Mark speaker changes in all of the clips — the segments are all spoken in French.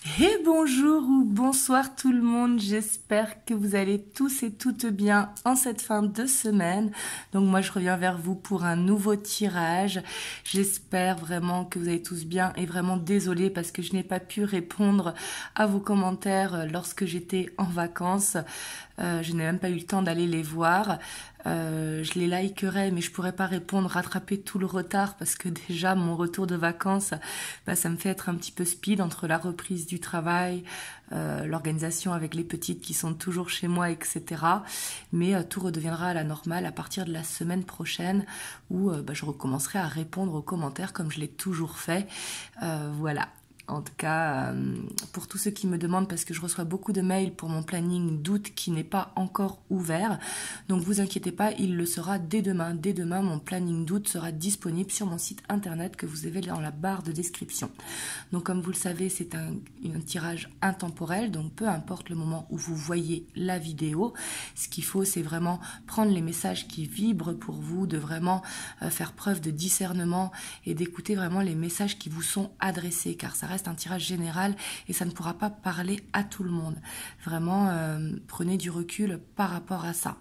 Speaker 1: Et bonjour ou bonsoir tout le monde, j'espère que vous allez tous et toutes bien en cette fin de semaine. Donc moi je reviens vers vous pour un nouveau tirage. J'espère vraiment que vous allez tous bien et vraiment désolée parce que je n'ai pas pu répondre à vos commentaires lorsque j'étais en vacances. Je n'ai même pas eu le temps d'aller les voir. Je les likerai, mais je pourrais pas répondre, rattraper tout le retard parce que déjà mon retour de vacances, ça me fait être un petit peu speed entre la reprise du travail, l'organisation avec les petites qui sont toujours chez moi, etc. Mais tout redeviendra à la normale à partir de la semaine prochaine où je recommencerai à répondre aux commentaires comme je l'ai toujours fait. Voilà. En tout cas, pour tous ceux qui me demandent, parce que je reçois beaucoup de mails pour mon planning d'août qui n'est pas encore ouvert. Donc vous inquiétez pas, il le sera dès demain. Dès demain, mon planning d'août sera disponible sur mon site internet que vous avez dans la barre de description. Donc comme vous le savez, c'est un tirage intemporel, donc peu importe le moment où vous voyez la vidéo. Ce qu'il faut, c'est vraiment prendre les messages qui vibrent pour vous, de vraiment faire preuve de discernement et d'écouter vraiment les messages qui vous sont adressés, car ça reste un tirage général et ça ne pourra pas parler à tout le monde. Vraiment, prenez du recul par rapport à ça.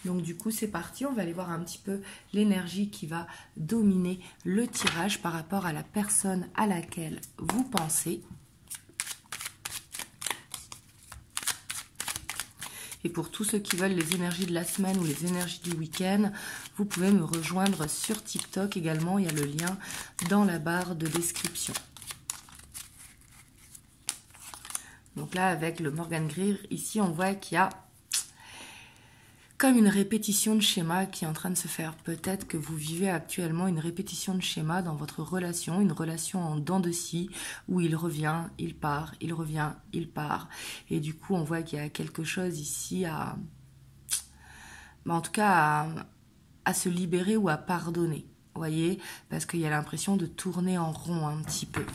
Speaker 1: Donc du coup, c'est parti. On va aller voir un petit peu l'énergie qui va dominer le tirage par rapport à la personne à laquelle vous pensez. Et pour tous ceux qui veulent les énergies de la semaine ou les énergies du week-end, vous pouvez me rejoindre sur TikTok également. Il y a le lien dans la barre de description. Donc là, avec le Morgan Greer, ici, on voit qu'il y a comme une répétition de schéma qui est en train de se faire. Peut-être que vous vivez actuellement une répétition de schéma dans votre relation, une relation en dents de scie, où il revient, il part, il revient, il part. Et du coup, on voit qu'il y a quelque chose ici en tout cas, à se libérer ou à pardonner. Vous voyez, parce qu'il y a l'impression de tourner en rond un petit peu.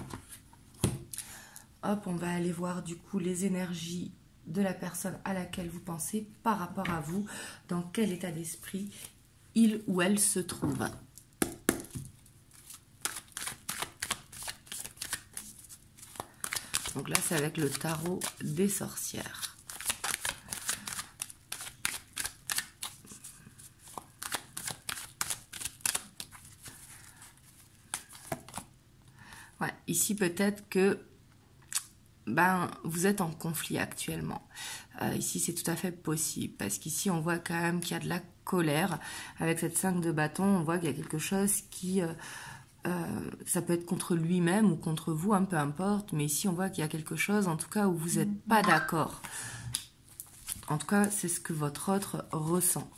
Speaker 1: Hop, on va aller voir du coup les énergies de la personne à laquelle vous pensez par rapport à vous, dans quel état d'esprit il ou elle se trouve. Donc là, c'est avec le tarot des sorcières. Ouais, ici peut-être que vous êtes en conflit actuellement. Ici, c'est tout à fait possible. Parce qu'ici, on voit quand même qu'il y a de la colère. Avec cette 5 de bâton, on voit qu'il y a quelque chose qui... ça peut être contre lui-même ou contre vous, peu importe. Mais ici, on voit qu'il y a quelque chose, en tout cas, où vous n'êtes pas d'accord. En tout cas, c'est ce que votre autre ressent.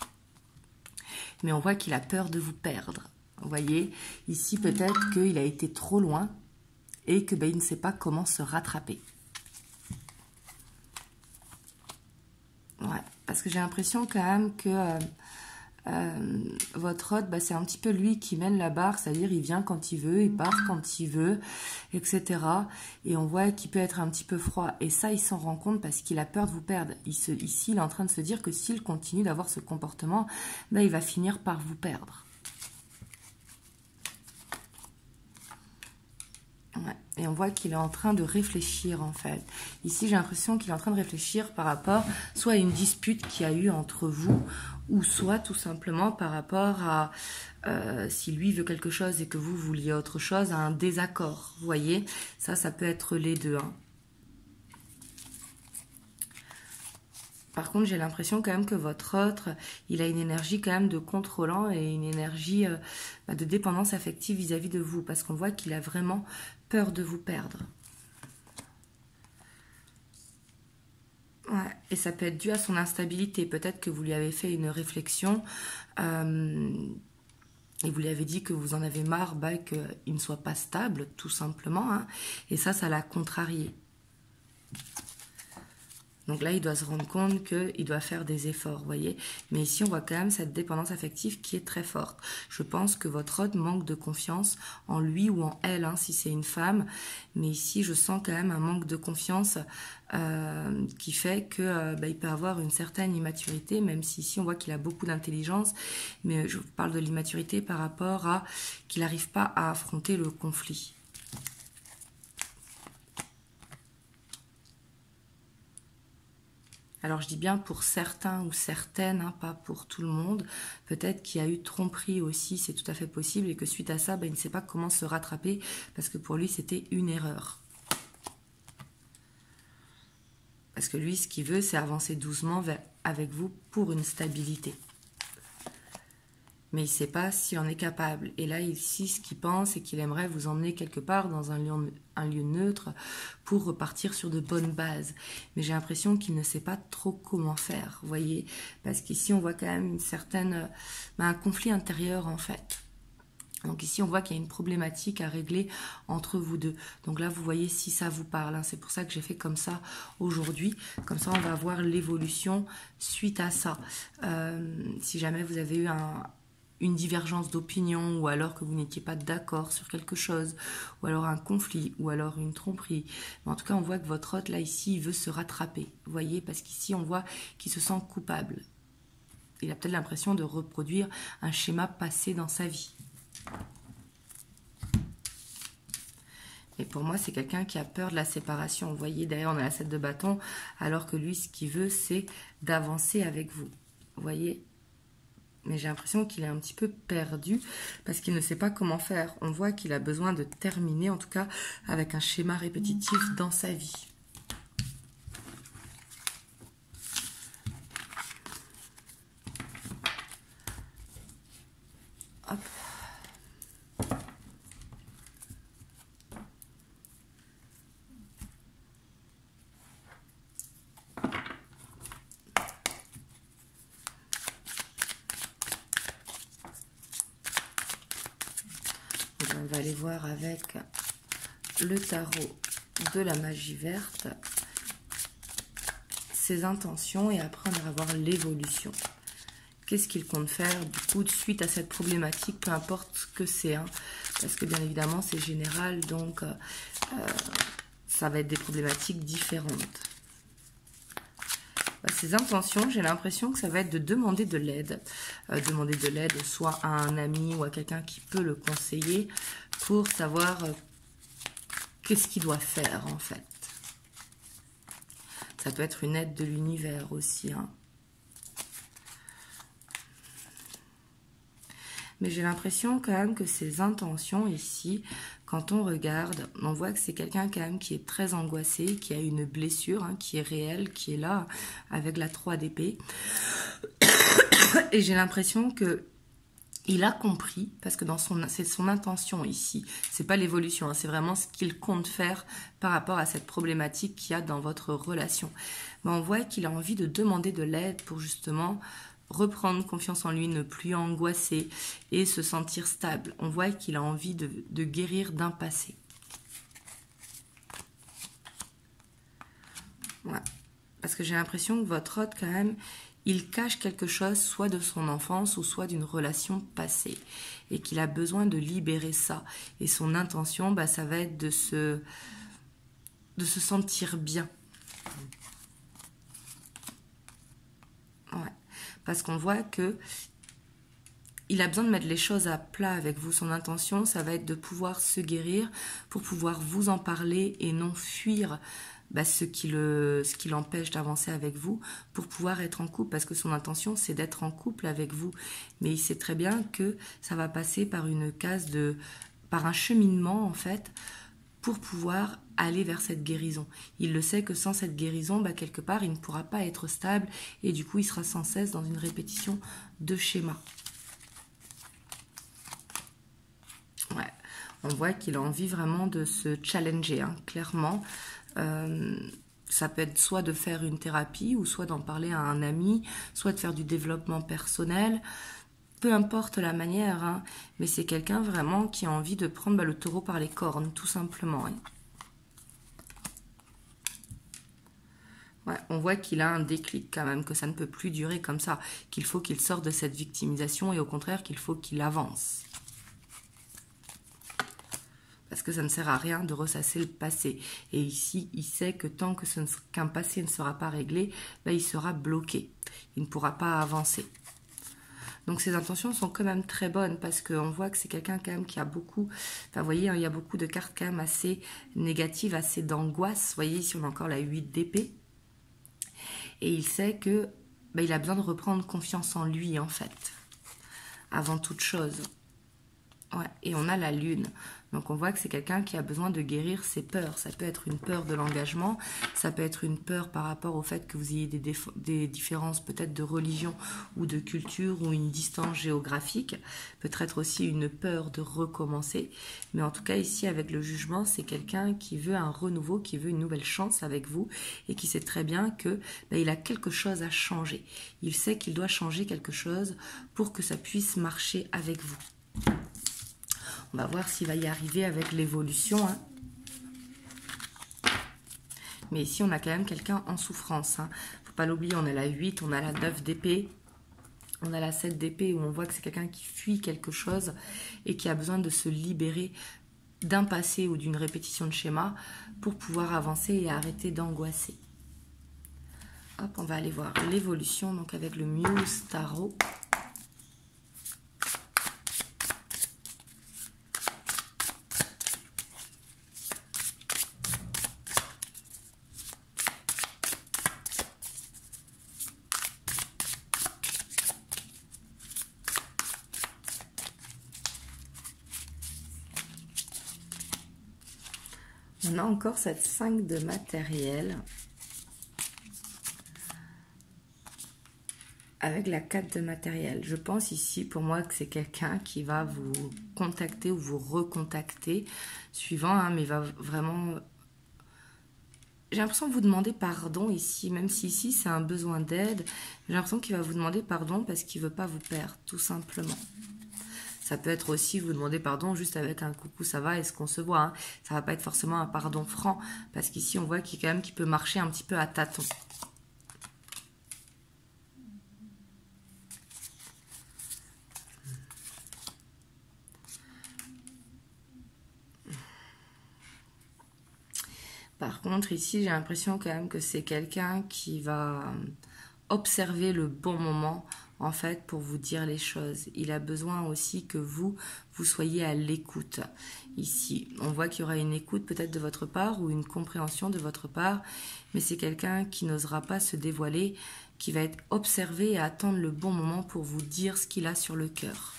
Speaker 1: Mais on voit qu'il a peur de vous perdre. Vous voyez, ici, peut-être qu'il a été trop loin et que il ne sait pas comment se rattraper. Ouais, parce que j'ai l'impression quand même que votre hôte, c'est un petit peu lui qui mène la barre, c'est-à-dire il vient quand il veut, il part quand il veut, etc. Et on voit qu'il peut être un petit peu froid. Et ça, il s'en rend compte parce qu'il a peur de vous perdre. Ici, il est en train de se dire que s'il continue d'avoir ce comportement, il va finir par vous perdre. Ouais. Et on voit qu'il est en train de réfléchir en fait. Ici, j'ai l'impression qu'il est en train de réfléchir par rapport soit à une dispute qu'il y a eu entre vous, ou soit tout simplement par rapport à si lui veut quelque chose et que vous vouliez autre chose, à un désaccord. Vous voyez, ça peut être les deux. Par contre, j'ai l'impression quand même que votre autre, il a une énergie quand même de contrôlant et une énergie de dépendance affective vis-à-vis de vous. Parce qu'on voit qu'il a vraiment peur de vous perdre. Ouais, et ça peut être dû à son instabilité. Peut-être que vous lui avez fait une réflexion et vous lui avez dit que vous en avez marre qu'il ne soit pas stable, tout simplement. Et ça l'a contrarié. Donc là, il doit se rendre compte qu'il doit faire des efforts, vous voyez. Mais ici, on voit quand même cette dépendance affective qui est très forte. Je pense que votre hôte manque de confiance en lui ou en elle, si c'est une femme. Mais ici, je sens quand même un manque de confiance qui fait que il peut avoir une certaine immaturité, même si ici, on voit qu'il a beaucoup d'intelligence. Mais je parle de l'immaturité par rapport à qu'il n'arrive pas à affronter le conflit. Alors je dis bien pour certains ou certaines, hein, pas pour tout le monde. Peut-être qu'il y a eu tromperie aussi, c'est tout à fait possible, et que suite à ça, il ne sait pas comment se rattraper, parce que pour lui c'était une erreur. Parce que lui, ce qu'il veut, c'est avancer doucement avec vous pour une stabilité. Mais il ne sait pas s'il en est capable. Et là, ici, ce qu'il pense, c'est qu'il aimerait vous emmener quelque part dans un lieu neutre pour repartir sur de bonnes bases. Mais j'ai l'impression qu'il ne sait pas trop comment faire, vous voyez. Parce qu'ici, on voit quand même un conflit intérieur, en fait. Donc ici, on voit qu'il y a une problématique à régler entre vous deux. Donc là, vous voyez si ça vous parle, hein. C'est pour ça que j'ai fait comme ça aujourd'hui. Comme ça, on va voir l'évolution suite à ça. Si jamais vous avez eu une divergence d'opinion, ou alors que vous n'étiez pas d'accord sur quelque chose, ou alors un conflit, ou alors une tromperie. Mais en tout cas, on voit que votre hôte, là, ici, il veut se rattraper. Vous voyez, parce qu'ici, on voit qu'il se sent coupable. Il a peut-être l'impression de reproduire un schéma passé dans sa vie. Et pour moi, c'est quelqu'un qui a peur de la séparation. Vous voyez, d'ailleurs, on a la 7 de bâton, alors que lui, ce qu'il veut, c'est d'avancer avec vous. Vous voyez? Mais j'ai l'impression qu'il est un petit peu perdu, parce qu'il ne sait pas comment faire. On voit qu'il a besoin de terminer, en tout cas, avec un schéma répétitif dans sa vie. Hop. On va aller voir avec le tarot de la magie verte ses intentions, et après on ira voir l'évolution. Qu'est-ce qu'il compte faire du coup de suite à cette problématique, peu importe ce que c'est, hein, parce que bien évidemment c'est général, donc ça va être des problématiques différentes. Ses intentions, j'ai l'impression que ça va être de demander de l'aide. Demander de l'aide soit à un ami ou à quelqu'un qui peut le conseiller pour savoir qu'est-ce qu'il doit faire en fait. Ça peut être une aide de l'univers aussi, hein. Mais j'ai l'impression quand même que ses intentions ici, quand on regarde, on voit que c'est quelqu'un quand même qui est très angoissé, qui a une blessure, hein, qui est réelle, qui est là, avec la 3 d'épée. Et j'ai l'impression que il a compris, parce que c'est son intention ici, c'est pas l'évolution, hein, c'est vraiment ce qu'il compte faire par rapport à cette problématique qu'il y a dans votre relation. Mais on voit qu'il a envie de demander de l'aide pour justement reprendre confiance en lui, ne plus angoisser et se sentir stable. On voit qu'il a envie de guérir d'un passé. Ouais. Parce que j'ai l'impression que votre hôte, quand même, il cache quelque chose, soit de son enfance ou soit d'une relation passée. Et qu'il a besoin de libérer ça. Et son intention, ça va être de se sentir bien. Ouais. Parce qu'on voit que il a besoin de mettre les choses à plat avec vous. Son intention, ça va être de pouvoir se guérir pour pouvoir vous en parler et non fuir ce qui l'empêche d'avancer avec vous pour pouvoir être en couple. Parce que son intention, c'est d'être en couple avec vous. Mais il sait très bien que ça va passer par par un cheminement, en fait, pour pouvoir aller vers cette guérison. Il le sait que sans cette guérison, quelque part, il ne pourra pas être stable et du coup, il sera sans cesse dans une répétition de schémas. Ouais, on voit qu'il a envie vraiment de se challenger, hein, clairement. Ça peut être soit de faire une thérapie ou soit d'en parler à un ami, soit de faire du développement personnel. Peu importe la manière, hein, mais c'est quelqu'un vraiment qui a envie de prendre le taureau par les cornes, tout simplement. Hein. Ouais, on voit qu'il a un déclic quand même, que ça ne peut plus durer comme ça, qu'il faut qu'il sorte de cette victimisation et au contraire qu'il faut qu'il avance. Parce que ça ne sert à rien de ressasser le passé. Et ici, il sait que tant qu'un passé ne sera pas réglé, il sera bloqué. Il ne pourra pas avancer. Donc ses intentions sont quand même très bonnes parce qu'on voit que c'est quelqu'un quand même qui a beaucoup, vous voyez, hein, il y a beaucoup de cartes quand même assez négatives, assez d'angoisse. Vous voyez, ici on a encore la 8 d'épée. Et il sait que il a besoin de reprendre confiance en lui, en fait, avant toute chose. Ouais. Et on a la lune. Donc on voit que c'est quelqu'un qui a besoin de guérir ses peurs. Ça peut être une peur de l'engagement, ça peut être une peur par rapport au fait que vous ayez des différences peut-être de religion ou de culture ou une distance géographique. Peut-être aussi une peur de recommencer. Mais en tout cas ici avec le jugement, c'est quelqu'un qui veut un renouveau, qui veut une nouvelle chance avec vous et qui sait très bien que il a quelque chose à changer. Il sait qu'il doit changer quelque chose pour que ça puisse marcher avec vous. On va voir s'il va y arriver avec l'évolution. Hein. Mais ici, on a quand même quelqu'un en souffrance. Hein. Faut pas l'oublier, on a la 8, on a la 9 d'épée. On a la 7 d'épée où on voit que c'est quelqu'un qui fuit quelque chose et qui a besoin de se libérer d'un passé ou d'une répétition de schéma pour pouvoir avancer et arrêter d'angoisser. Hop, on va aller voir l'évolution donc avec le Muse Tarot. On a encore cette 5 de matériel avec la 4 de matériel. Je pense ici pour moi que c'est quelqu'un qui va vous contacter ou vous recontacter suivant, hein, mais il va vraiment... J'ai l'impression de vous demander pardon ici, même si ici c'est un besoin d'aide. J'ai l'impression qu'il va vous demander pardon parce qu'il ne veut pas vous perdre, tout simplement. Ça peut être aussi vous demander pardon juste avec un coucou, ça va, est-ce qu'on se voit, hein. Ça va pas être forcément un pardon franc, parce qu'ici on voit qu'il quand même qu'il peut marcher un petit peu à tâtons. Par contre, ici, j'ai l'impression quand même que c'est quelqu'un qui va observer le bon moment, en fait, pour vous dire les choses. Il a besoin aussi que vous soyez à l'écoute. Ici, on voit qu'il y aura une écoute peut-être de votre part ou une compréhension de votre part, mais c'est quelqu'un qui n'osera pas se dévoiler, qui va être observé et attendre le bon moment pour vous dire ce qu'il a sur le cœur.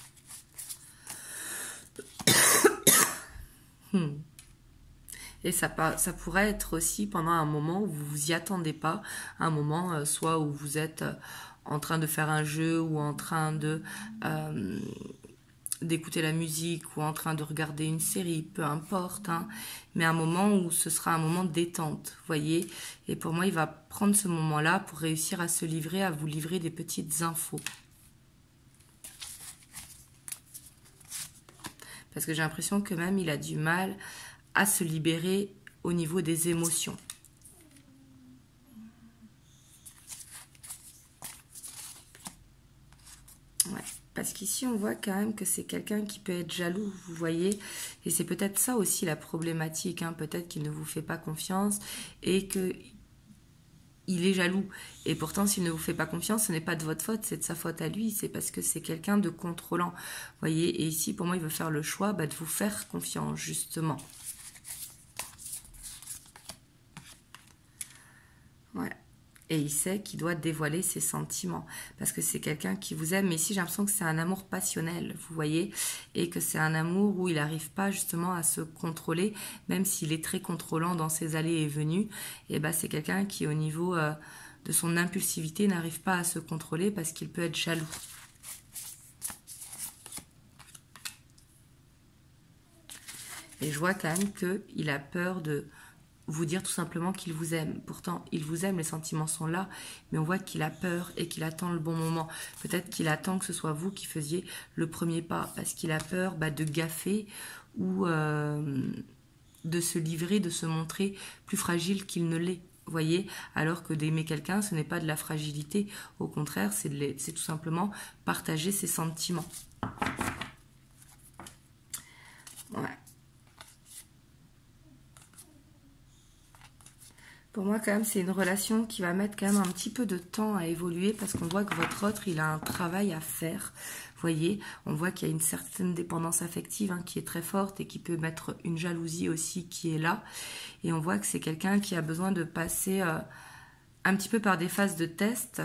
Speaker 1: Et ça pourrait être aussi pendant un moment où vous vous y attendez pas, un moment soit où vous êtes en train de faire un jeu ou en train de d'écouter la musique ou en train de regarder une série, peu importe, hein, mais un moment où ce sera un moment de détente, voyez. Et pour moi, il va prendre ce moment-là pour réussir à se livrer, à vous livrer des petites infos. Parce que j'ai l'impression que même il a du mal à se libérer au niveau des émotions. Ouais, parce qu'ici on voit quand même que c'est quelqu'un qui peut être jaloux, vous voyez, et c'est peut-être ça aussi la problématique, hein. Peut-être qu'il ne vous fait pas confiance et que il est jaloux. Et pourtant, s'il ne vous fait pas confiance, ce n'est pas de votre faute, c'est de sa faute à lui, c'est parce que c'est quelqu'un de contrôlant, vous voyez. Et ici, pour moi, il veut faire le choix de vous faire confiance, justement. Ouais. Et il sait qu'il doit dévoiler ses sentiments. Parce que c'est quelqu'un qui vous aime. Mais ici, j'ai l'impression que c'est un amour passionnel, vous voyez. Et que c'est un amour où il n'arrive pas justement à se contrôler. Même s'il est très contrôlant dans ses allées et venues. Et c'est quelqu'un qui, au niveau de son impulsivité, n'arrive pas à se contrôler parce qu'il peut être jaloux. Et je vois quand même qu'il a peur de vous dire tout simplement qu'il vous aime. Pourtant, il vous aime, les sentiments sont là, mais on voit qu'il a peur et qu'il attend le bon moment. Peut-être qu'il attend que ce soit vous qui faisiez le premier pas, parce qu'il a peur de gaffer ou de se livrer, de se montrer plus fragile qu'il ne l'est. Voyez, alors que d'aimer quelqu'un, ce n'est pas de la fragilité. Au contraire, c'est tout simplement partager ses sentiments. Ouais. Pour moi, quand même, c'est une relation qui va mettre quand même un petit peu de temps à évoluer parce qu'on voit que votre autre, il a un travail à faire. Vous voyez, on voit qu'il y a une certaine dépendance affective qui est très forte et qui peut mettre une jalousie aussi qui est là. Et on voit que c'est quelqu'un qui a besoin de passer un petit peu par des phases de test,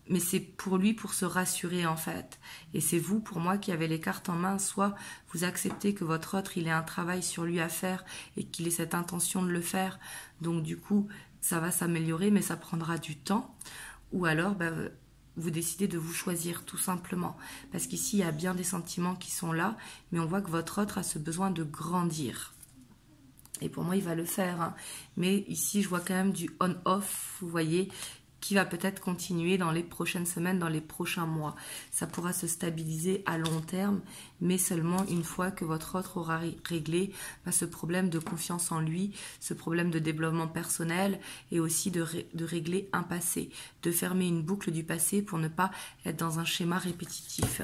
Speaker 1: mais c'est pour lui pour se rassurer en fait. Et c'est vous, pour moi, qui avez les cartes en main. Soit vous acceptez que votre autre, il ait un travail sur lui à faire et qu'il ait cette intention de le faire. Donc du coup, ça va s'améliorer, mais ça prendra du temps. Ou alors, vous décidez de vous choisir tout simplement. Parce qu'ici, il y a bien des sentiments qui sont là, mais on voit que votre autre a ce besoin de grandir. Et pour moi, il va le faire. Hein. Mais ici, je vois quand même du on-off, vous voyez, qui va peut-être continuer dans les prochaines semaines, dans les prochains mois. Ça pourra se stabiliser à long terme, mais seulement une fois que votre autre aura réglé ce problème de confiance en lui, ce problème de développement personnel et aussi de régler un passé, de fermer une boucle du passé pour ne pas être dans un schéma répétitif.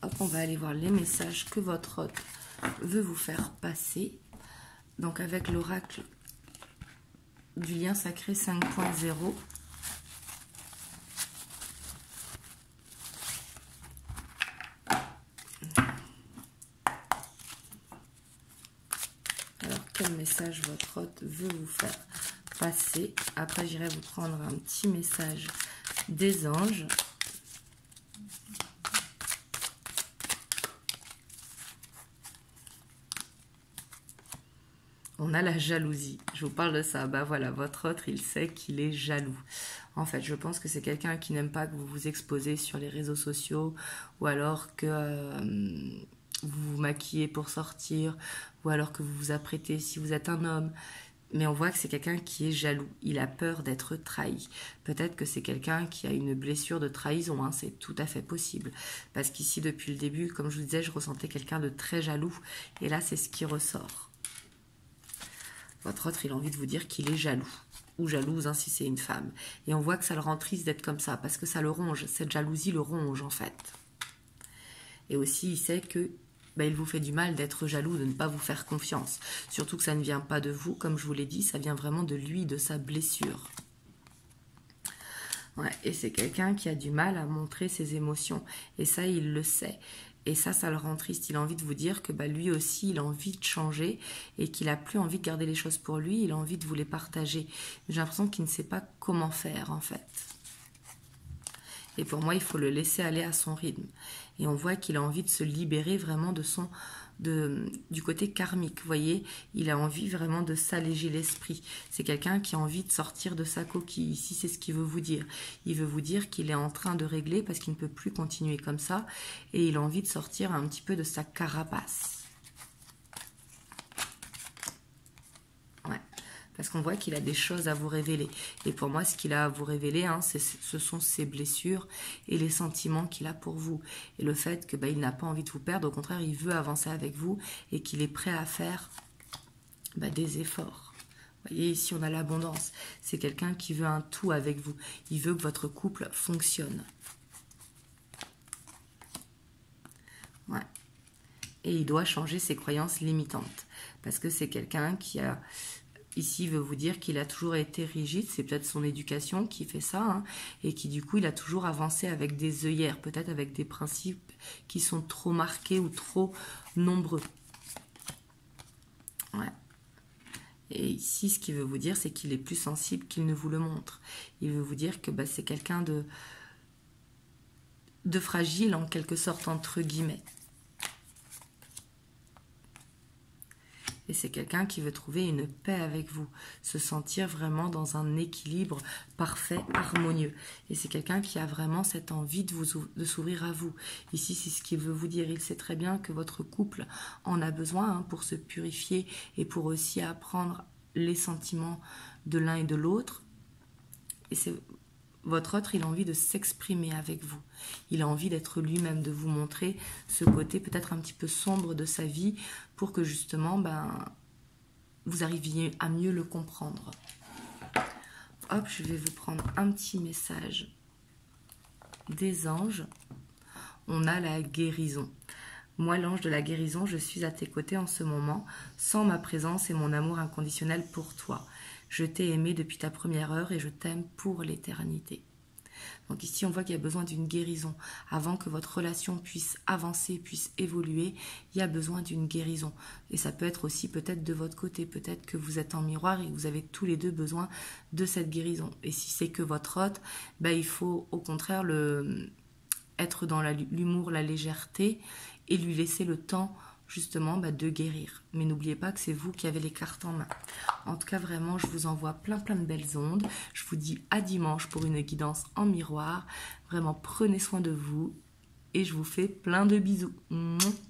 Speaker 1: Hop, on va aller voir les messages que votre autre veut vous faire passer. Donc avec l'oracle du lien sacré 5.0. Alors quel message votre hôte veut vous faire passer? Après j'irai vous prendre un petit message des anges. On a la jalousie. Je vous parle de ça. Voilà, votre autre, il sait qu'il est jaloux. En fait, je pense que c'est quelqu'un qui n'aime pas que vous vous exposez sur les réseaux sociaux ou alors que vous vous maquillez pour sortir ou alors que vous vous apprêtez si vous êtes un homme. Mais on voit que c'est quelqu'un qui est jaloux. Il a peur d'être trahi. Peut-être que c'est quelqu'un qui a une blessure de trahison. Hein. C'est tout à fait possible. Parce qu'ici, depuis le début, comme je vous disais, je ressentais quelqu'un de très jaloux. Et là, c'est ce qui ressort. Votre autre, il a envie de vous dire qu'il est jaloux. Ou jalouse, hein, si c'est une femme. Et on voit que ça le rend triste d'être comme ça. Parce que ça le ronge. Cette jalousie le ronge, en fait. Et aussi, il sait que il vous fait du mal d'être jaloux, de ne pas vous faire confiance. Surtout que ça ne vient pas de vous. Comme je vous l'ai dit, ça vient vraiment de lui, de sa blessure. Ouais, et c'est quelqu'un qui a du mal à montrer ses émotions. Et ça, il le sait. Et ça le rend triste. Il a envie de vous dire que lui aussi, il a envie de changer et qu'il n'a plus envie de garder les choses pour lui. Il a envie de vous les partager. J'ai l'impression qu'il ne sait pas comment faire, en fait. Et pour moi, il faut le laisser aller à son rythme. Et on voit qu'il a envie de se libérer vraiment du côté karmique. Vous voyez, il a envie vraiment de s'alléger l'esprit. C'est quelqu'un qui a envie de sortir de sa coquille. Ici, c'est ce qu'il veut vous dire. Il veut vous dire qu'il est en train de régler parce qu'il ne peut plus continuer comme ça. Et il a envie de sortir un petit peu de sa carapace. Ouais. Parce qu'on voit qu'il a des choses à vous révéler. Et pour moi, ce qu'il a à vous révéler, hein, ce sont ses blessures et les sentiments qu'il a pour vous. Et le fait que il n'a pas envie de vous perdre, au contraire, il veut avancer avec vous et qu'il est prêt à faire des efforts. Vous voyez, ici, on a l'abondance. C'est quelqu'un qui veut un tout avec vous. Il veut que votre couple fonctionne. Ouais. Et il doit changer ses croyances limitantes. Parce que c'est quelqu'un qui a... Ici, il veut vous dire qu'il a toujours été rigide, c'est peut-être son éducation qui fait ça, hein, et qui du coup, il a toujours avancé avec des œillères, peut-être avec des principes qui sont trop marqués ou trop nombreux. Ouais. Et ici, ce qu'il veut vous dire, c'est qu'il est plus sensible qu'il ne vous le montre. Il veut vous dire que c'est quelqu'un de fragile, en quelque sorte, entre guillemets. Et c'est quelqu'un qui veut trouver une paix avec vous, se sentir vraiment dans un équilibre parfait, harmonieux. Et c'est quelqu'un qui a vraiment cette envie de s'ouvrir à vous. Ici, c'est ce qu'il veut vous dire. Il sait très bien que votre couple en a besoin pour se purifier et pour aussi apprendre les sentiments de l'un et de l'autre. Et c'est... Votre autre, il a envie de s'exprimer avec vous. Il a envie d'être lui-même, de vous montrer ce côté peut-être un petit peu sombre de sa vie pour que justement, vous arriviez à mieux le comprendre. Hop, je vais vous prendre un petit message des anges. On a la guérison. Moi, l'ange de la guérison, je suis à tes côtés en ce moment, sans ma présence et mon amour inconditionnel pour toi. Je t'ai aimé depuis ta première heure et je t'aime pour l'éternité. Donc ici, on voit qu'il y a besoin d'une guérison. Avant que votre relation puisse avancer, puisse évoluer, il y a besoin d'une guérison. Et ça peut être aussi peut-être de votre côté. Peut-être que vous êtes en miroir et que vous avez tous les deux besoin de cette guérison. Et si c'est que votre hôte, il faut au contraire être dans l'humour, la légèreté et lui laisser le temps justement de guérir. Mais n'oubliez pas que c'est vous qui avez les cartes en main. En tout cas, vraiment, je vous envoie plein de belles ondes. Je vous dis à dimanche pour une guidance en miroir. Vraiment, prenez soin de vous et je vous fais plein de bisous. Mouah.